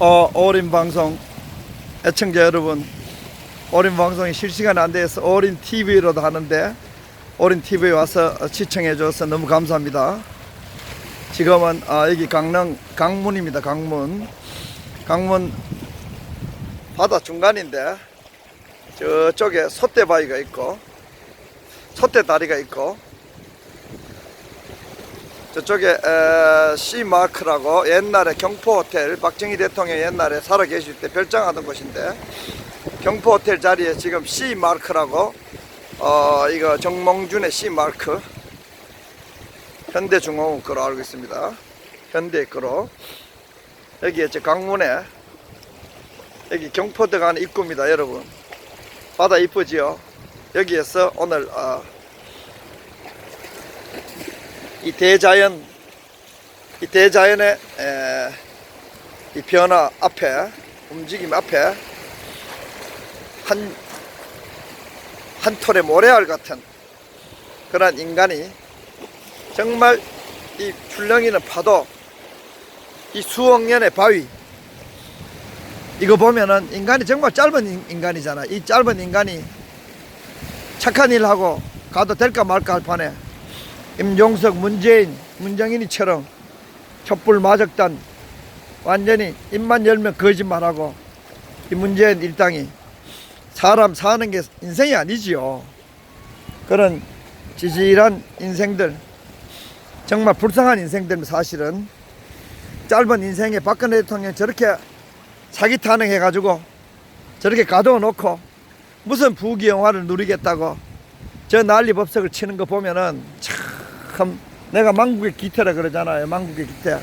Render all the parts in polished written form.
어린 방송 애청자 여러분, 어린 방송이 실시간 안 돼서 어린 TV로도 하는데 어린 TV에 와서 시청해 줘서 너무 감사합니다. 지금은 여기 강릉 강문입니다. 강문 바다 중간인데 저쪽에 솥대바위가 있고 솥대다리가 있고 저쪽에 C마크라고 옛날에 경포호텔 박정희 대통령 옛날에 살아 계실 때 별장하던 곳인데 경포호텔 자리에 지금 C마크라고 이거 정몽준의 C마크 현대중공업 거로 알고 있습니다. 현대 거로 여기에 저 강문에 여기 경포대 가는 입구입니다. 여러분 바다 이쁘지요? 여기에서 오늘 이 대자연의 이 변화 앞에 움직임 앞에 한 톨의 모래알 같은 그런 인간이 정말 이 출렁이는 파도 이 수억 년의 바위 이거 보면은 인간이 정말 짧은 인간이잖아. 이 짧은 인간이 착한 일 하고 가도 될까 말까 할 판에 임종석, 문재인, 문정인이처럼 촛불 마적단 완전히 입만 열면 거짓말하고 이 문재인 일당이 사람 사는 게 인생이 아니지요. 그런 지질한 인생들 정말 불쌍한 인생들 사실은 짧은 인생에 박근혜 대통령 저렇게 사기 탄핵해 가지고 저렇게 가둬 놓고 무슨 부귀영화를 누리겠다고 저 난리법석을 치는 거 보면은 참 내가 망국의 기태라 그러잖아요. 망국의 기태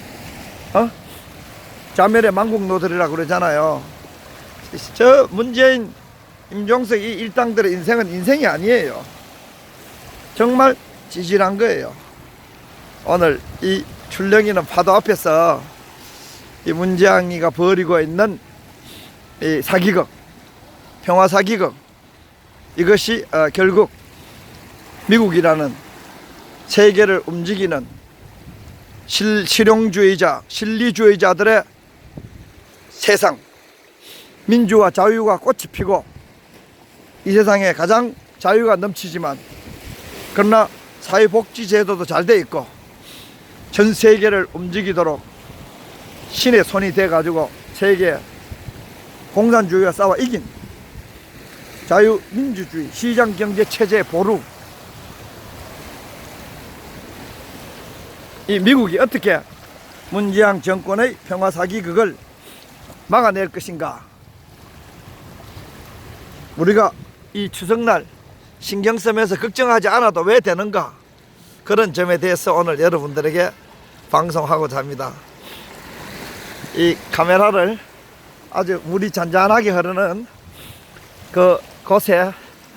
자멸의 망국노들이라 그러잖아요. 저 문재인 임종석 이 일당들의 인생은 인생이 아니에요. 정말 지질한 거예요. 오늘 이 출렁이는 파도 앞에서 이 문재앙이가 벌이고 있는 이 사기극, 평화 사기극 이것이 결국 미국이라는 세계를 움직이는 실용주의자, 실리주의자들의 세상, 민주와 자유가 꽃이 피고 이 세상에 가장 자유가 넘치지만 그러나 사회복지제도도 잘 돼 있고 전 세계를 움직이도록 신의 손이 돼 가지고 세계 공산주의와 싸워 이긴 자유민주주의 시장경제체제 보루 이 미국이 어떻게 문재인 정권의 평화사기극을 막아낼 것인가. 우리가 이 추석날 신경 쓰면서 걱정하지 않아도 왜 되는가, 그런 점에 대해서 오늘 여러분들에게 방송하고자 합니다. 이 카메라를 아주 물이 잔잔하게 흐르는 그 곳에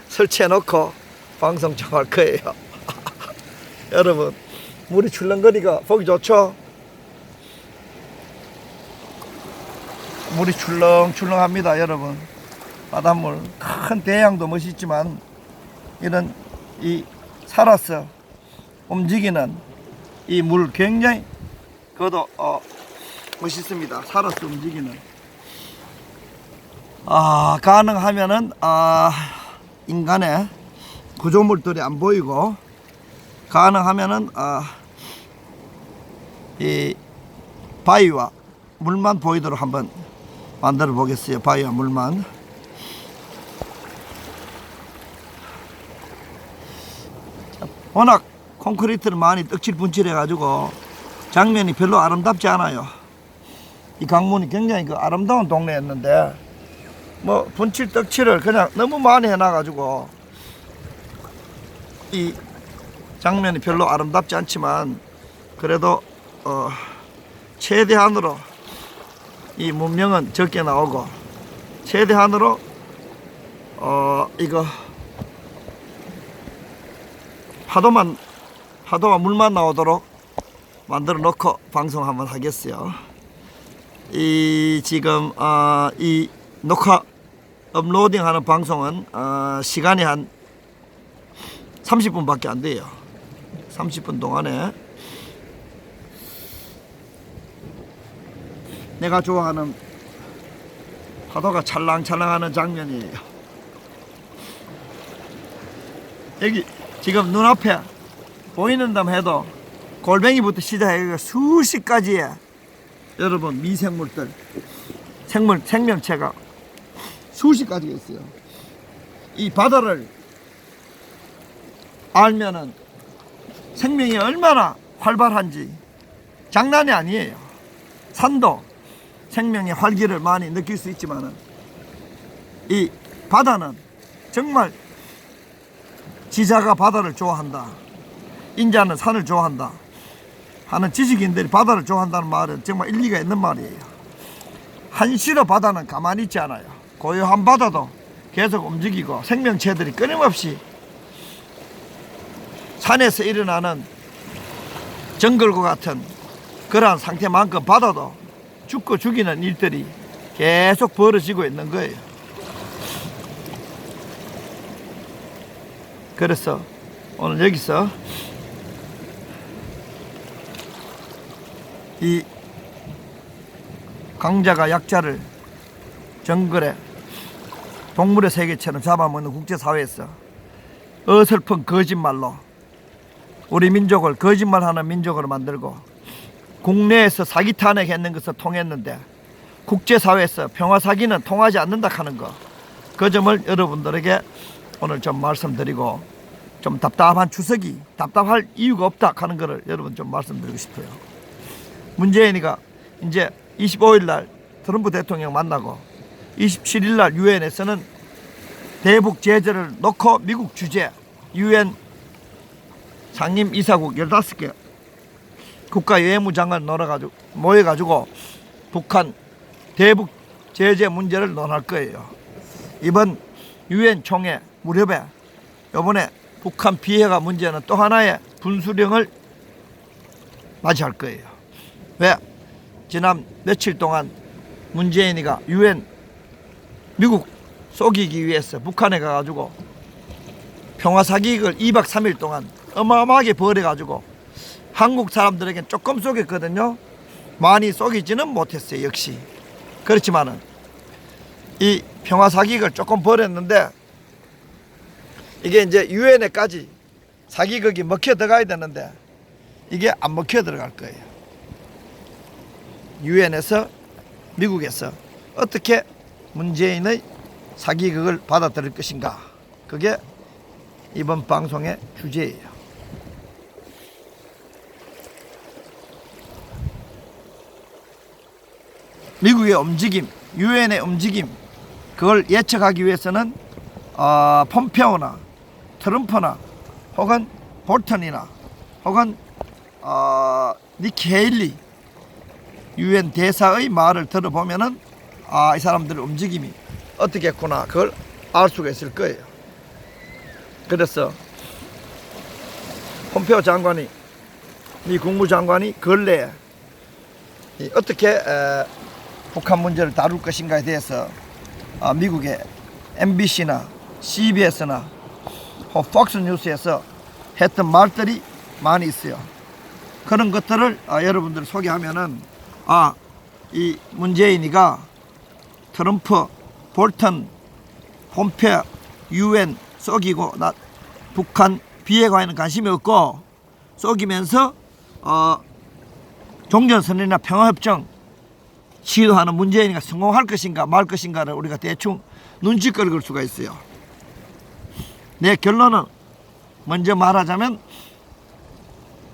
설치해 놓고 방송 좀 할 거예요. 여러분 물이 출렁거리가 보기 좋죠? 물이 출렁출렁합니다. 여러분 바닷물 큰 대양도 멋있지만 이런 이 살아서 움직이는 이 물 굉장히 그것도 멋있습니다. 살아서 움직이는 가능하면은 인간의 구조물들이 안 보이고 가능하면은 이 바위와 물만 보이도록 한번 만들어 보겠어요. 바위와 물만. 워낙 콘크리트를 많이 떡칠분칠해 가지고 장면이 별로 아름답지 않아요. 이 강문이 굉장히 그 아름다운 동네였는데 뭐 분칠 떡칠을 그냥 너무 많이 해놔 가지고 이 장면이 별로 아름답지 않지만 그래도 최대한으로 이 문명은 적게 나오고 최대한으로 이거 파도와 물만 나오도록 만들어 놓고 방송 한번 하겠어요. 이 지금 이 녹화 업로딩 하는 방송은 시간이 한 30분밖에 안 돼요. 30분 동안에 내가 좋아하는 파도가 찰랑찰랑하는 장면이에요. 여기 지금 눈앞에 보이는 담 해도 골뱅이부터 시작해 수십 가지의 여러분 미생물들, 생명체가 수십 가지가 있어요. 이 바다를 알면은 생명이 얼마나 활발한지 장난이 아니에요. 산도 생명의 활기를 많이 느낄 수 있지만은 이 바다는 정말 지자가 바다를 좋아한다, 인자는 산을 좋아한다 하는 지식인들이 바다를 좋아한다는 말은 정말 일리가 있는 말이에요. 한시로 바다는 가만히 있지 않아요. 고요한 바다도 계속 움직이고 생명체들이 끊임없이 산에서 일어나는 정글과 같은 그러한 상태만큼 바다도 죽고 죽이는 일들이 계속 벌어지고 있는 거예요. 그래서 오늘 여기서 이 강자가 약자를 정글에 동물의 세계처럼 잡아먹는 국제사회에서 어설픈 거짓말로 우리 민족을 거짓말하는 민족으로 만들고 국내에서 사기 탄핵했는 것을 통했는데 국제사회에서 평화사기는 통하지 않는다 하는 거, 그 점을 여러분들에게 오늘 좀 말씀드리고 좀 답답한 추석이 답답할 이유가 없다 하는 것을 여러분 좀 말씀드리고 싶어요. 문재인이가 이제 25일 날 트럼프 대통령 만나고 27일 날 유엔에서는 대북 제재를 놓고 미국 주재 유엔 상임 이사국 15개 국가 외무장관 모여가지고 북한 대북 제재 문제를 논할 거예요. 이번 유엔 총회 무렵에 이번에 북한 비핵화 문제는 또 하나의 분수령을 맞이할 거예요. 왜? 지난 며칠 동안 문재인이가 유엔 미국 속이기 위해서 북한에 가가지고 평화사기극을 2박 3일 동안 어마어마하게 벌여가지고 한국 사람들에게 조금 속였거든요. 많이 속이지는 못했어요. 역시 그렇지만은 이 평화사기극을 조금 벌였는데 이게 이제 유엔에까지 사기극이 먹혀 들어가야 되는데 이게 안 먹혀 들어갈 거예요. 유엔에서 미국에서 어떻게 문재인의 사기극을 받아들일 것인가, 그게 이번 방송의 주제예요. 미국의 움직임, 유엔의 움직임, 그걸 예측하기 위해서는 폼페오나 트럼프나 혹은 볼턴이나 혹은 니키 헤일리 유엔 대사의 말을 들어보면은 이 사람들의 움직임이 어떻게 했구나, 그걸 알 수가 있을 거예요. 그래서 폼페오 장관이, 미 국무장관이 근래에 어떻게 북한 문제를 다룰 것인가에 대해서 미국의 MBC나 CBS나 폭스뉴스에서 했던 말들이 많이 있어요. 그런 것들을 여러분들 소개하면은 이 문재인이가 트럼프, 볼턴, 폼페오, 유엔 속이고 북한 비핵화에는 관심이 없고 속이면서 종전선언이나 평화협정 시도하는 문재인이가 성공할 것인가 말 것인가를 우리가 대충 눈치껏 걸 수가 있어요. 내 결론은 먼저 말하자면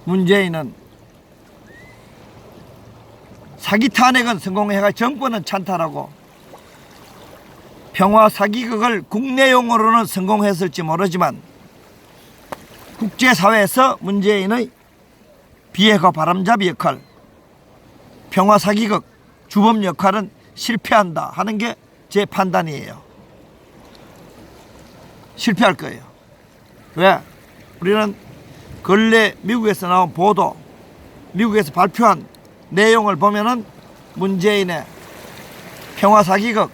문재인은 사기 탄핵은 성공해가 정권은 찬탈하고 평화 사기극을 국내용으로는 성공했을지 모르지만 국제사회에서 문재인의 비핵화 바람잡이 역할, 평화 사기극 주범 역할은 실패한다 하는 게 제 판단이에요. 실패할 거예요. 왜? 우리는 근래 미국에서 나온 보도, 미국에서 발표한 내용을 보면은 문재인의 평화 사기극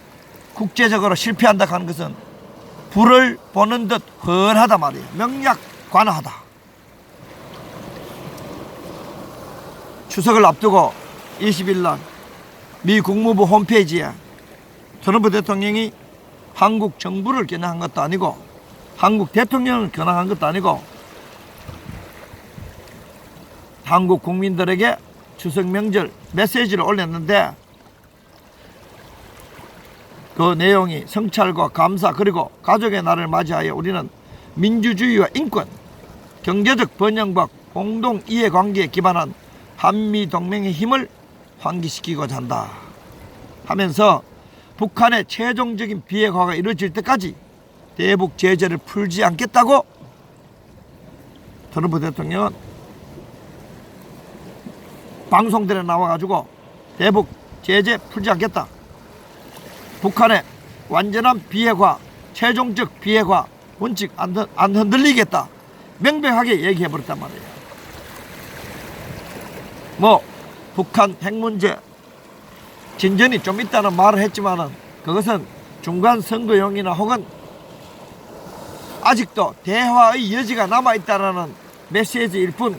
국제적으로 실패한다 하는 것은 불을 보는 듯 훤하다 말이에요. 명약관하다. 추석을 앞두고 20일 날 미 국무부 홈페이지에 트럼프 대통령이 한국 정부를 겨냥한 것도 아니고 한국 대통령을 겨냥한 것도 아니고 한국 국민들에게 추석 명절 메시지를 올렸는데 그 내용이 성찰과 감사 그리고 가족의 날을 맞이하여 우리는 민주주의와 인권, 경제적 번영과 공동 이해관계에 기반한 한미동맹의 힘을 환기시키고자 한다 하면서 북한의 최종적인 비핵화가 이루어질 때까지 대북 제재를 풀지 않겠다고 트럼프 대통령은 방송들에 나와가지고 대북 제재 풀지 않겠다, 북한의 완전한 비핵화, 최종적 비핵화 원칙 안 흔들리겠다 명백하게 얘기해버렸단 말이에요. 뭐 북한 핵 문제 진전이 좀 있다는 말을 했지만은 그것은 중간 선거용이나 혹은 아직도 대화의 여지가 남아있다는 메시지일 뿐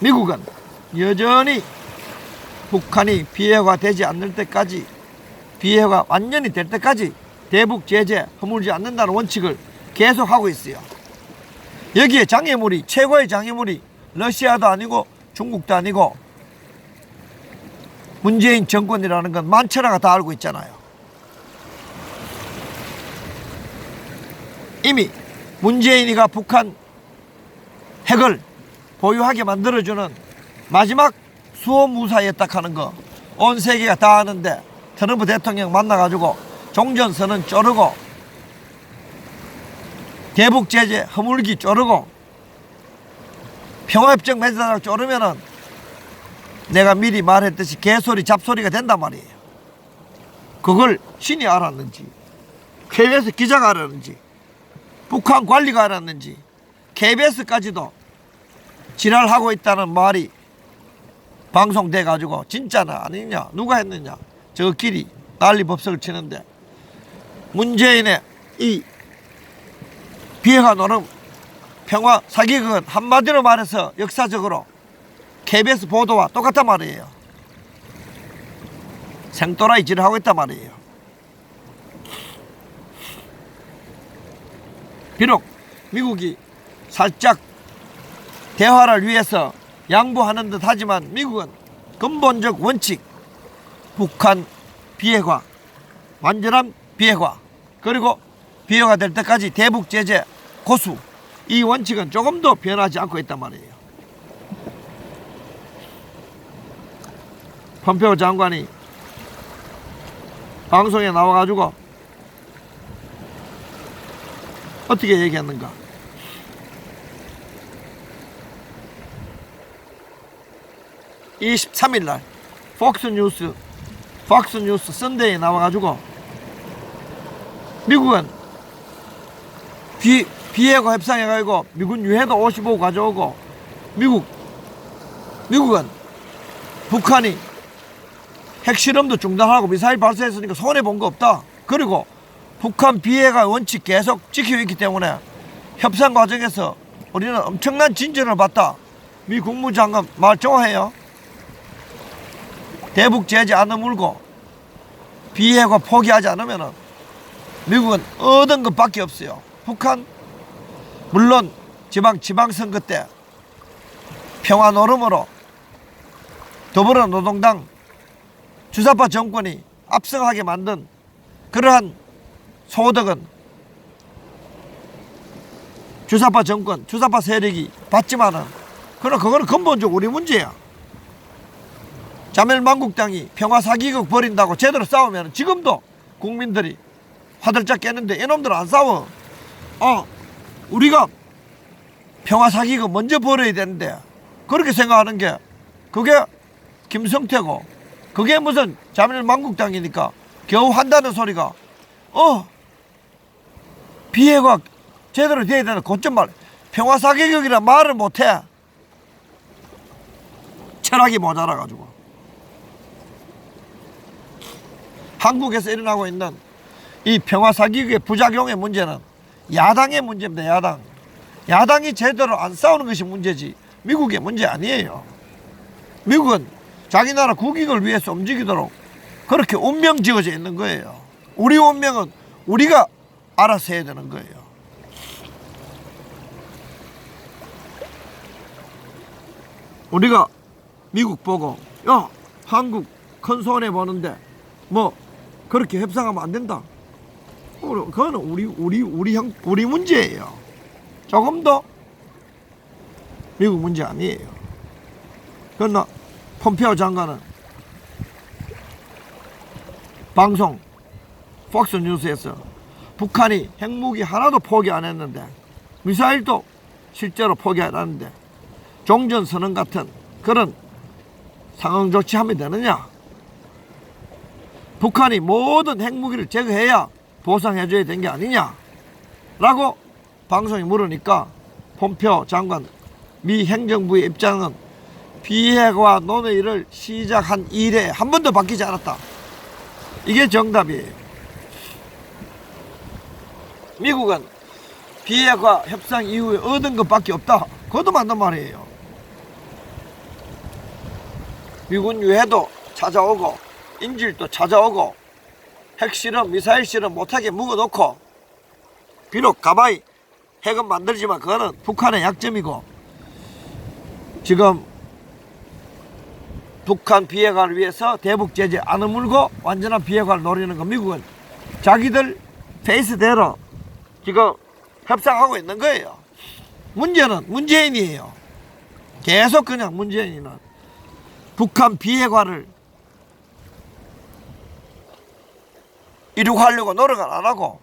미국은 여전히 북한이 비핵화 되지 않을 때까지, 비핵화 완전히 될 때까지 대북 제재 허물지 않는다는 원칙을 계속하고 있어요. 여기에 장애물이, 최고의 장애물이 러시아도 아니고 중국도 아니고 문재인 정권이라는 건 만천하가 다 알고 있잖아요. 이미 문재인이가 북한 핵을 보유하게 만들어주는 마지막 수호무사였다 하는 거 온 세계가 다 아는데 트럼프 대통령 만나가지고 종전선언 쪼르고 대북 제재 허물기 쪼르고 평화협정 맺으라고 쪼르면은 내가 미리 말했듯이 개소리 잡소리가 된단 말이에요. 그걸 신이 알았는지, KBS 기자가 알았는지, 북한 관리가 알았는지, KBS까지도 지랄하고 있다는 말이 방송돼 가지고 진짜나 아니냐, 누가 했느냐, 저끼리 난리법석을 치는데 문재인의 이 비핵화 노름, 평화 사기극은 한마디로 말해서 역사적으로 KBS 보도와 똑같단 말이에요. 생또라이 질을 하고 있단 말이에요. 비록 미국이 살짝 대화를 위해서 양보하는 듯 하지만 미국은 근본적 원칙, 북한 비핵화, 완전한 비핵화, 그리고 비핵화 될 때까지 대북 제재 고수, 이 원칙은 조금도 변하지 않고 있단 말이에요. 폼페오 장관이 방송에 나와가지고 어떻게 얘기했는가? 23일날 폭스뉴스 선데이에 나와가지고 미국은 비핵화 협상해가지고 미군 유해도 55 가져오고 미국은 북한이 핵실험도 중단하고 미사일 발사했으니까 손해본 거 없다. 그리고 북한 비핵화 원칙 계속 지키고 있기 때문에 협상 과정에서 우리는 엄청난 진전을 봤다. 미 국무장관 말 좋아해요. 대북 제재 안 허물고 비핵화 포기하지 않으면 미국은 얻은 것밖에 없어요. 북한 물론 지방선거 때 평화 노름으로 더불어노동당 주사파 정권이 압승하게 만든 그러한 소득은 주사파 정권, 주사파 세력이 받지만은 그거는 근본적으로 우리 문제야. 자멸만국당이 평화 사기극 벌인다고 제대로 싸우면 지금도 국민들이 화들짝 깨는데 이놈들은 안 싸워. 우리가 평화 사기극 먼저 벌여야 되는데 그렇게 생각하는 게 그게 김성태고 그게 무슨 자멸만국당이니까 겨우 한다는 소리가 비핵화 제대로 돼야 되는 고점 말 평화 사기극이라 말을 못해. 철학이 모자라가지고. 한국에서 일어나고 있는 이 평화 사기극의 부작용의 문제는 야당의 문제입니다. 야당이 제대로 안 싸우는 것이 문제지 미국의 문제 아니에요. 미국은 자기 나라 국익을 위해서 움직이도록 그렇게 운명 지어져 있는 거예요. 우리 운명은 우리가 알아서 해야 되는 거예요. 우리가 미국 보고 야 한국 큰 손해 보는데 뭐 그렇게 협상하면 안 된다. 그거는 우리 문제예요. 조금 더 미국 문제 아니에요. 그러나 폼페오 장관은 방송 폭스뉴스에서 북한이 핵무기 하나도 포기 안 했는데 미사일도 실제로 포기 안 하는데 종전선언 같은 그런 상응 조치하면 되느냐? 북한이 모든 핵무기를 제거해야 보상해줘야 되는 게 아니냐? 라고 방송이 물으니까 폼페오 장관 미 행정부의 입장은 비핵화 논의를 시작한 이래 한 번도 바뀌지 않았다. 이게 정답이에요. 미국은 비핵화 협상 이후에 얻은 것밖에 없다. 그것도 맞는 말이에요. 미군 유해도 찾아오고 인질도 찾아오고 핵실험 미사일 실험 못하게 묵어놓고 비록 가만히 핵은 만들지만 그거는 북한의 약점이고 지금 북한 비핵화를 위해서 대북 제재 안 허물고 완전한 비핵화를 노리는 거 미국은 자기들 페이스대로 지금 협상하고 있는 거예요. 문제는 문재인이에요. 계속 그냥 문재인은 북한 비핵화를 이루하려고 노력을 안 하고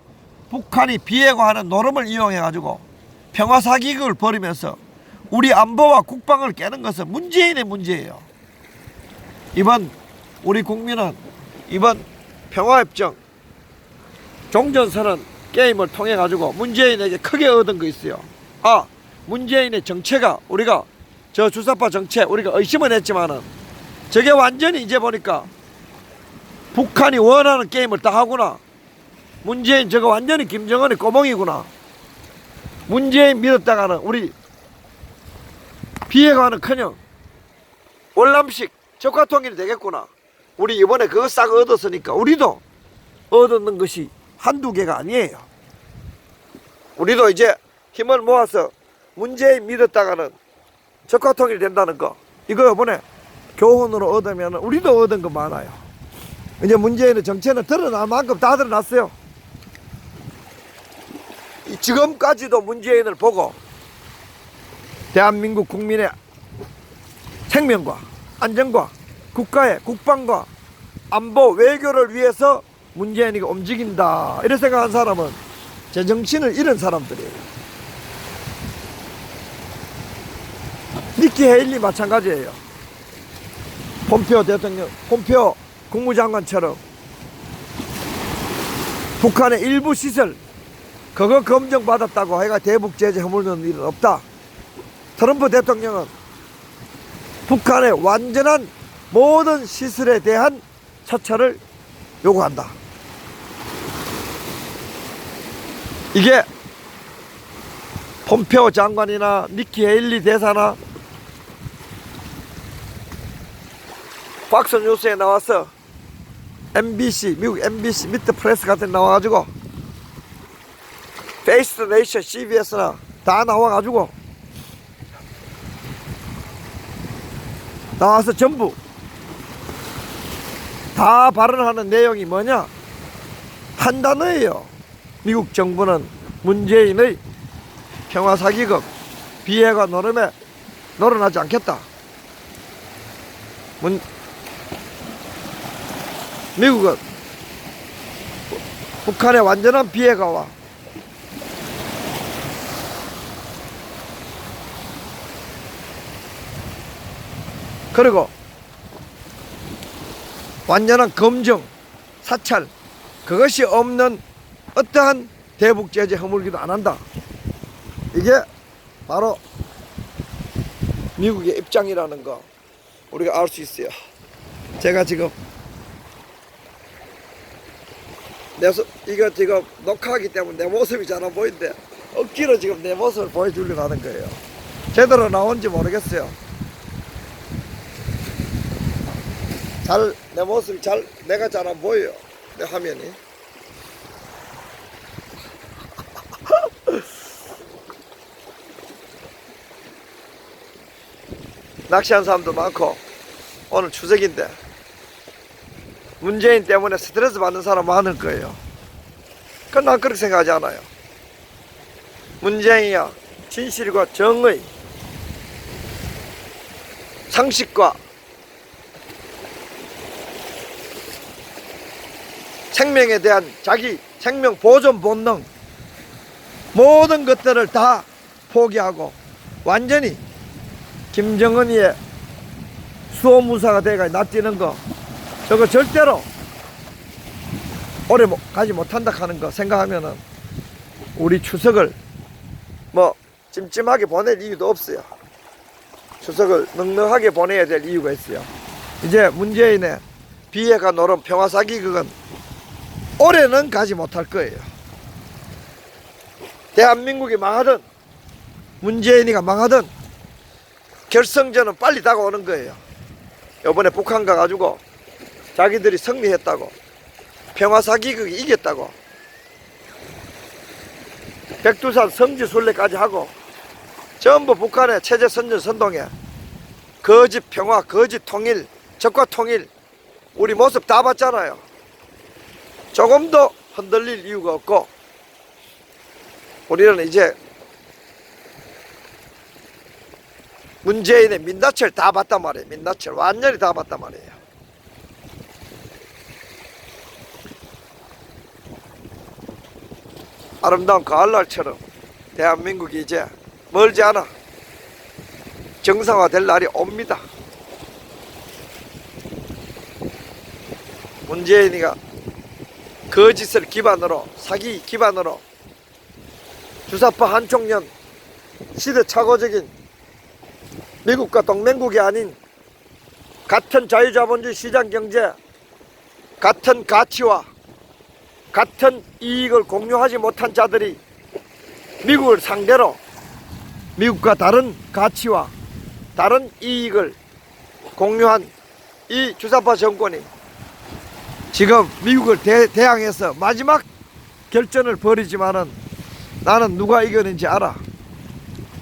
북한이 비핵화하는 노름을 이용해 가지고 평화 사기극을 벌이면서 우리 안보와 국방을 깨는 것은 문재인의 문제예요. 이번 우리 국민은 이번 평화협정 종전선언 게임을 통해 가지고 문재인에게 크게 얻은 거 있어요. 문재인의 정체가 우리가 저 주사파 정체 우리가 의심은 했지만은 저게 완전히 이제 보니까 북한이 원하는 게임을 다 하구나. 문재인 저거 완전히 김정은의 꼬멍이구나. 문재인 믿었다가는 우리 비핵화는커녕 월남식 적화통일이 되겠구나. 우리 이번에 그거 싹 얻었으니까 우리도 얻는 것이 한두 개가 아니에요. 우리도 이제 힘을 모아서 문재인 믿었다가는 적화통일이 된다는 거 이거 이번에 교훈으로 얻으면 우리도 얻은 거 많아요. 이제 문재인의 정체는 드러날 만큼 다 드러났어요. 지금까지도 문재인을 보고 대한민국 국민의 생명과 안전과 국가의 국방과 안보 외교를 위해서 문재인이가 움직인다 이렇게 생각한 사람은 제정신을 잃은 사람들이에요. 니키 헤일리 마찬가지예요. 폼페오 대통령, 폼페오 국무장관처럼 북한의 일부 시설 그거 검증받았다고 해가 대북 제재 허물는 일은 없다. 트럼프 대통령은 북한의 완전한 모든 시설에 대한 처처를 요구한다. 이게 폼페오 장관이나 니키 헤일리 대사나 박스뉴스에 나와서 MBC 미국 MBC 미트 프레스 같은 데 나와가지고 페이스 네이션 CBS나 다 나와가지고 나와서 전부 다 발언하는 내용이 뭐냐? 한 단어예요. 미국 정부는 문재인의 평화사기극 비핵화 노름에 노론하지 않겠다. 미국은 북한의 완전한 비핵화와 그리고 완전한 검증, 사찰 그것이 없는 어떠한 대북 제재 허물기도 안 한다. 이게 바로 미국의 입장이라는 거 우리가 알 수 있어요. 제가 지금 이거 지금 녹화하기 때문에 내 모습이 잘 안 보이는데 억지로 지금 내 모습을 보여주려고 하는 거예요. 제대로 나온지 모르겠어요. 내 모습이 내가 잘 안 보여요. 내 화면이. 낚시하는 사람도 많고, 오늘 추석인데, 문재인 때문에 스트레스 받는 사람 많을 거예요. 그건 난 그렇게 생각하지 않아요. 문재인이야, 진실과 정의, 상식과 생명에 대한 자기 생명 보존 본능, 모든 것들을 다 포기하고 완전히 김정은이의 수호무사가 돼가 납뛰는 거, 저거 절대로 오래 가지 못한다 하는 거 생각하면은 우리 추석을 뭐 찜찜하게 보낼 이유도 없어요. 추석을 넉넉하게 보내야 될 이유가 있어요. 이제 문재인의 비핵화 노름, 평화사기극은 올해는 가지 못할 거예요. 대한민국이 망하든 문재인이가 망하든 결승전은 빨리 다가오는 거예요. 이번에 북한 가가지고 자기들이 승리했다고, 평화사기극이 이겼다고, 백두산 성지순례까지 하고 전부 북한의 체제 선전선동에 거짓 평화, 거짓 통일, 적과 통일 우리 모습 다 봤잖아요. 조금도 흔들릴 이유가 없고 우리는 이제 문재인의 민낯을 다 봤단 말이에요. 민낯을 완전히 다 봤단 말이에요. 아름다운 가을날처럼 대한민국이 이제 멀지 않아 정상화될 날이 옵니다. 문재인이가 거짓을 기반으로, 사기 기반으로 주사파 한총련 시대착오적인 미국과 동맹국이 아닌 같은 자유자본주의 시장경제, 같은 가치와 같은 이익을 공유하지 못한 자들이 미국을 상대로 미국과 다른 가치와 다른 이익을 공유한 이 주사파 정권이 지금 미국을 대항해서 마지막 결전을 벌이지만은 나는 누가 이겼는지 알아.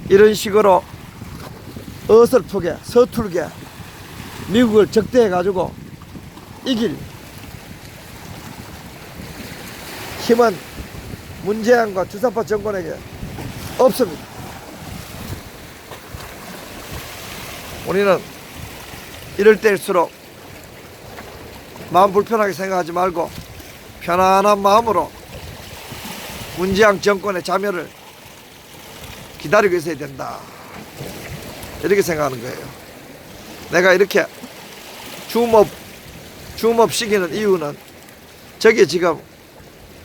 이런 식으로 어설프게 서툴게 미국을 적대해 가지고 이길 힘은 문재인과 주사파 정권에게 없습니다. 우리는 이럴 때일수록 마음 불편하게 생각하지 말고 편안한 마음으로 문재인 정권의 자멸을 기다리고 있어야 된다, 이렇게 생각하는 거예요. 내가 이렇게 줌업 시키는 이유는 저기 지금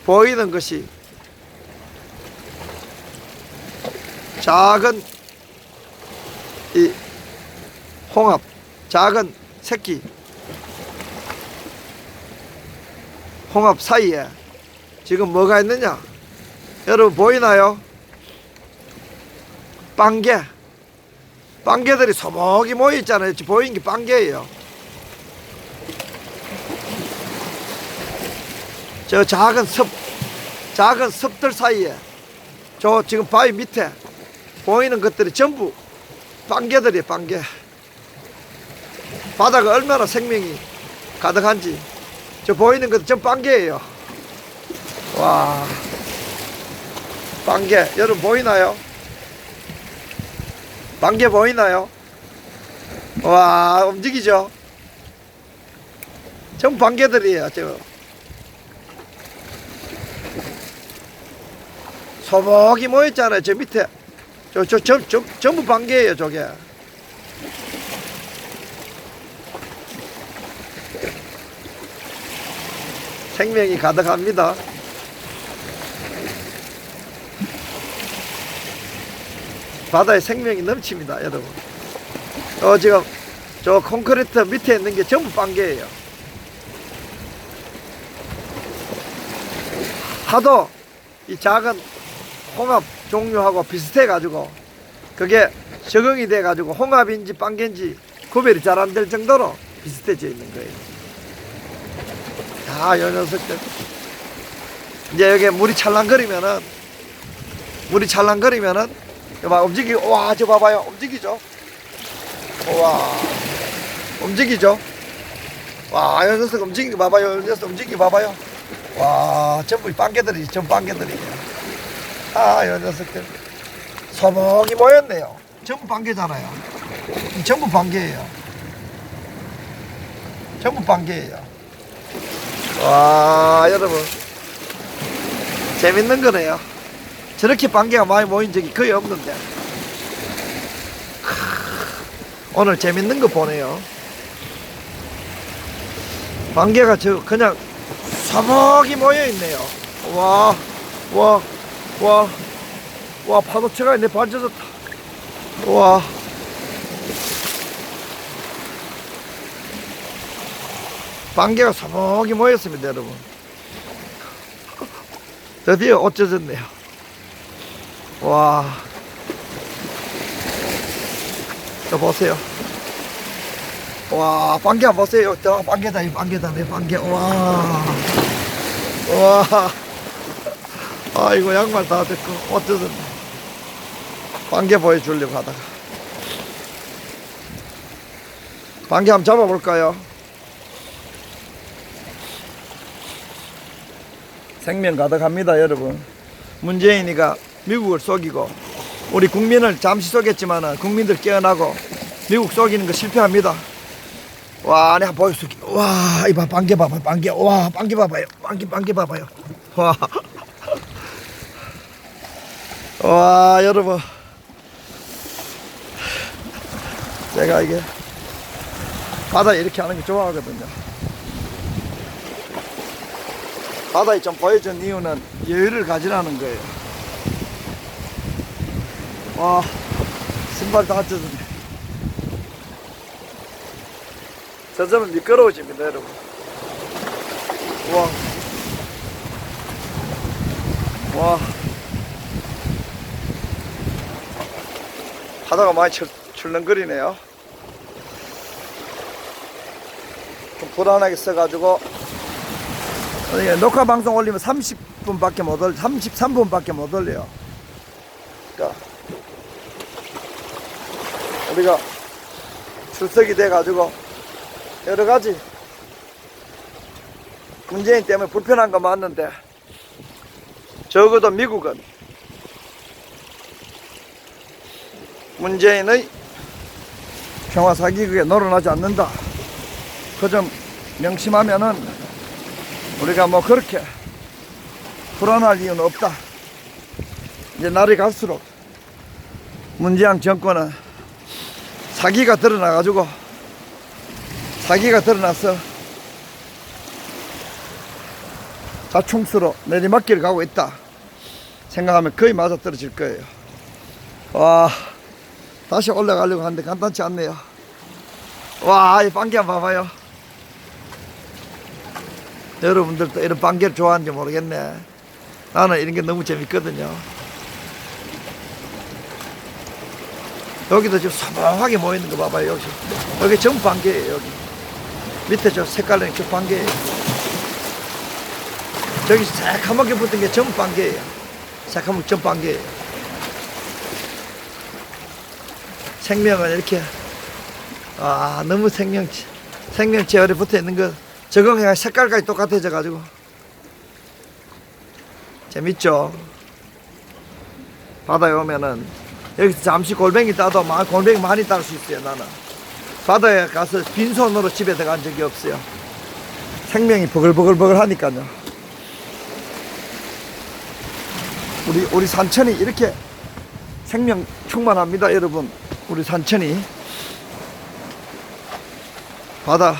보이는 것이 작은 이 홍합, 작은 새끼 홍합 사이에 지금 뭐가 있느냐? 여러분 보이나요? 빵개들이 소목이 모여 있잖아요. 보이는 게 빵개예요. 저 작은 습들 사이에 저 지금 바위 밑에 보이는 것들이 전부 빵개들이에요. 빵개. 바다가 얼마나 생명이 가득한지 저 보이는 것도 전부 빵개예요. 와, 빵개 여러분 보이나요? 빵개 보이나요? 와, 움직이죠? 전부 빵개들이에요. 저 소복이 모였잖아요. 저 밑에 전부 빵개예요. 저게 생명이 가득합니다. 바다에 생명이 넘칩니다. 여러분 지금 저 콘크리트 밑에 있는 게 전부 빵개예요. 하도 이 작은 홍합 종류하고 비슷해 가지고 그게 적응이 돼 가지고 홍합인지 빵개인지 구별이 잘 안 될 정도로 비슷해져 있는 거예요. 요 녀석들. 이제 여기 물이 찰랑거리면은, 막 움직이고, 와, 저 봐봐요. 움직이죠? 와, 움직이죠? 와, 요 녀석 움직이기 봐봐요. 요 녀석 움직이기 봐봐요. 와, 전부 빵개들이지, 전부 빵개들이에요. 요 녀석들. 소복이 모였네요. 전부 빵개잖아요. 전부 빵개예요. 전부 빵개예요. 와, 여러분. 재밌는 거네요. 저렇게 빵개가 많이 모인 적이 거의 없는데. 오늘 재밌는 거 보네요. 빵개가 그냥 소복이 모여 있네요. 와, 파도체가 내 발 젖었다. 와. 빵개가 소복이 모였습니다, 여러분. 드디어 옷 젖었네요. 와. 저 보세요. 와, 빵개 한번 보세요. 저 빵개다, 이 빵개다, 내 빵개. 와. 아이고, 양말 다 됐고, 옷 젖었네. 빵개 보여주려고 하다가. 빵개 한번 잡아볼까요? 생명 가득합니다, 여러분. 문재인이가 미국을 속이고 우리 국민을 잠시 속였지만 국민들 깨어나고 미국 속이는 거 실패합니다. 와, 내가 보여줄게. 와, 이봐, 빵개 봐봐요. 빵개. 와, 빵개 봐봐요. 빵개 봐봐요. 와. 와, 여러분. 제가 이게 바다에 이렇게 하는 거 좋아하거든요. 바다에 좀 보여준 이유는 여유를 가지라는 거예요. 와, 신발 다 젖었네. 젖으면 미끄러워집니다, 여러분. 와. 바다가 많이 출렁거리네요. 좀 불안하게 써가지고 녹화 방송 올리면 30분밖에 못 올려, 33분밖에 못 올려요. 그러니까 우리가 출석이 돼가지고 여러 가지 문재인 때문에 불편한 거 맞는데 적어도 미국은 문재인의 평화 사기극에 놀아나지 않는다. 그 점 명심하면은 우리가 뭐 그렇게 불안할 이유는 없다. 이제 날이 갈수록 문재인 정권은 사기가 드러나서 자충수로 내리막길을 가고 있다 생각하면 거의 맞아떨어질 거예요. 와, 다시 올라가려고 하는데 간단치 않네요. 와, 이 빵개 한번 봐봐요. 여러분들도 이런 빵개를 좋아하는지 모르겠네. 나는 이런 게 너무 재밌거든요. 여기도 지금 소박하게 모이는 거 봐봐요. 여기 전부 빵개예요. 여기 밑에 저 색깔은 저 빵개예요. 저기 새카맣게 붙은 게 전부 빵개예요. 새카맣게 전부 빵개예요. 생명은 이렇게 너무 생명체열에 붙어 있는 거 적응해가 색깔까지 똑같아져 가지고 재밌죠. 바다에 오면은 여기서 잠시 골뱅이 따도 골뱅이 많이 딸 수 있어요. 나는 바다에 가서 빈손으로 집에 들어간 적이 없어요. 생명이 버글버글 하니까요. 우리 산천이 이렇게 생명 충만합니다, 여러분. 우리 산천이 바다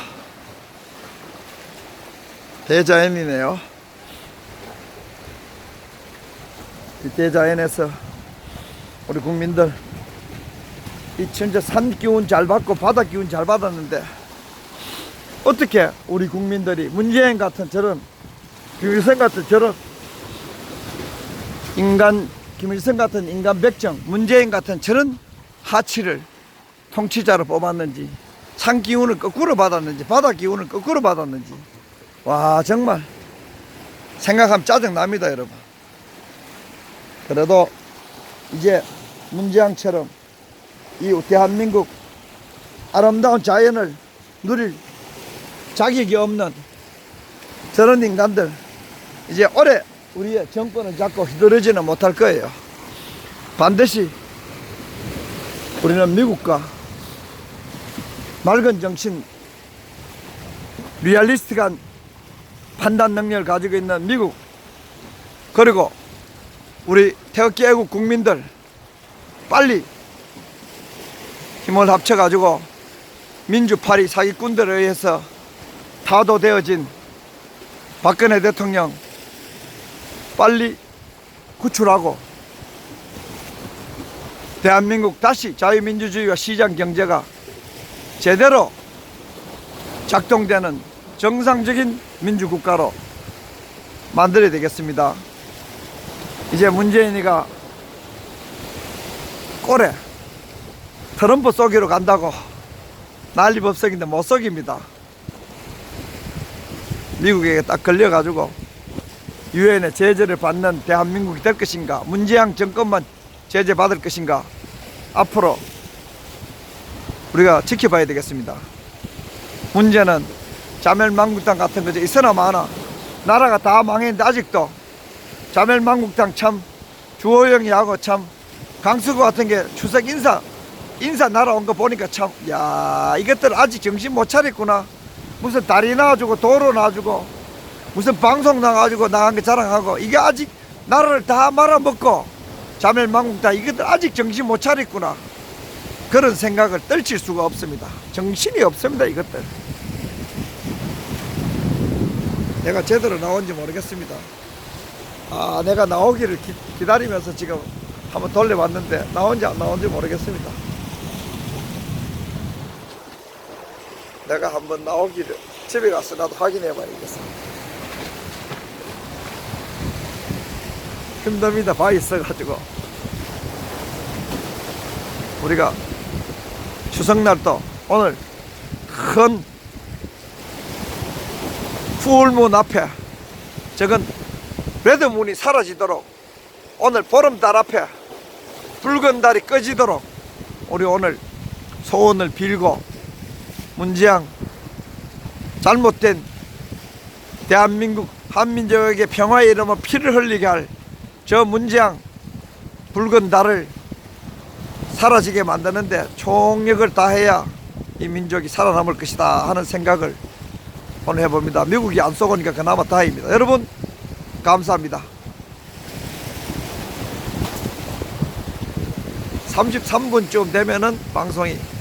대자연이네요. 이 대자연에서 우리 국민들 이 천재 산 기운 잘 받고 바다 기운 잘 받았는데 어떻게 우리 국민들이 문재인 같은 저런 김일성 같은 저런 김일성 같은 인간 백정, 문재인 같은 저런 하치를 통치자로 뽑았는지, 산 기운을 거꾸로 받았는지, 바다 기운을 거꾸로 받았는지, 와, 정말 생각하면 짜증납니다, 여러분. 그래도 이제 문재양처럼 이 대한민국 아름다운 자연을 누릴 자격이 없는 저런 인간들, 이제 오래 우리의 정권을 잡고 휘두르지는 못할 거예요. 반드시 우리는 미국과 맑은 정신, 리얼리스트한 판단 능력을 가지고 있는 미국, 그리고 우리 태극기 애국 국민들 빨리 힘을 합쳐 가지고 민주파리 사기꾼들에 의해서 타도되어진 박근혜 대통령 빨리 구출하고 대한민국 다시 자유민주주의와 시장경제가 제대로 작동되는 정상적인 민주국가로 만들어야 되겠습니다. 이제 문재인이가 꼴에 트럼프 쏘기로 간다고 난리법석인데 못 속입니다. 미국에게 딱 걸려가지고 유엔의 제재를 받는 대한민국이 될 것인가, 문재양 정권만 제재 받을 것인가, 앞으로 우리가 지켜봐야 되겠습니다. 문제는 자멸만국당 같은 거죠. 있으나 마나 나라가 다 망했는데 아직도 자멸만국당 참 주호영이하고 참 강수구 같은 게 추석 인사 날아온 거 보니까 참, 야, 이것들 아직 정신 못 차렸구나. 무슨 다리 놔주고 도로 놔주고 무슨 방송 나가지고 나간 게 자랑하고, 이게 아직 나라를 다 말아먹고 자멸만국당 이것들 아직 정신 못 차렸구나. 그런 생각을 떨칠 수가 없습니다. 정신이 없습니다, 이것들. 내가 제대로 나온지 모르겠습니다. 아, 내가 나오기를 기다리면서 지금 한번 돌려봤는데 나온지 안 나온지 모르겠습니다. 내가 한번 나오기를 집에 가서 나도 확인해 봐야겠어. 힘듭니다. 바 있어가지고. 우리가 추석날도 오늘 큰 풀문 앞에 저건 레드문이 사라지도록, 오늘 보름달 앞에 붉은 달이 꺼지도록 우리 오늘 소원을 빌고, 문재양 잘못된 대한민국 한민족에게 평화의 이름으로 피를 흘리게 할 저 문재양 붉은 달을 사라지게 만드는데 총력을 다해야 이 민족이 살아남을 것이다 하는 생각을 오늘 해봅니다. 미국이 안 쏘고니까 그나마 다행입니다. 여러분 감사합니다. 33분쯤 되면은 방송이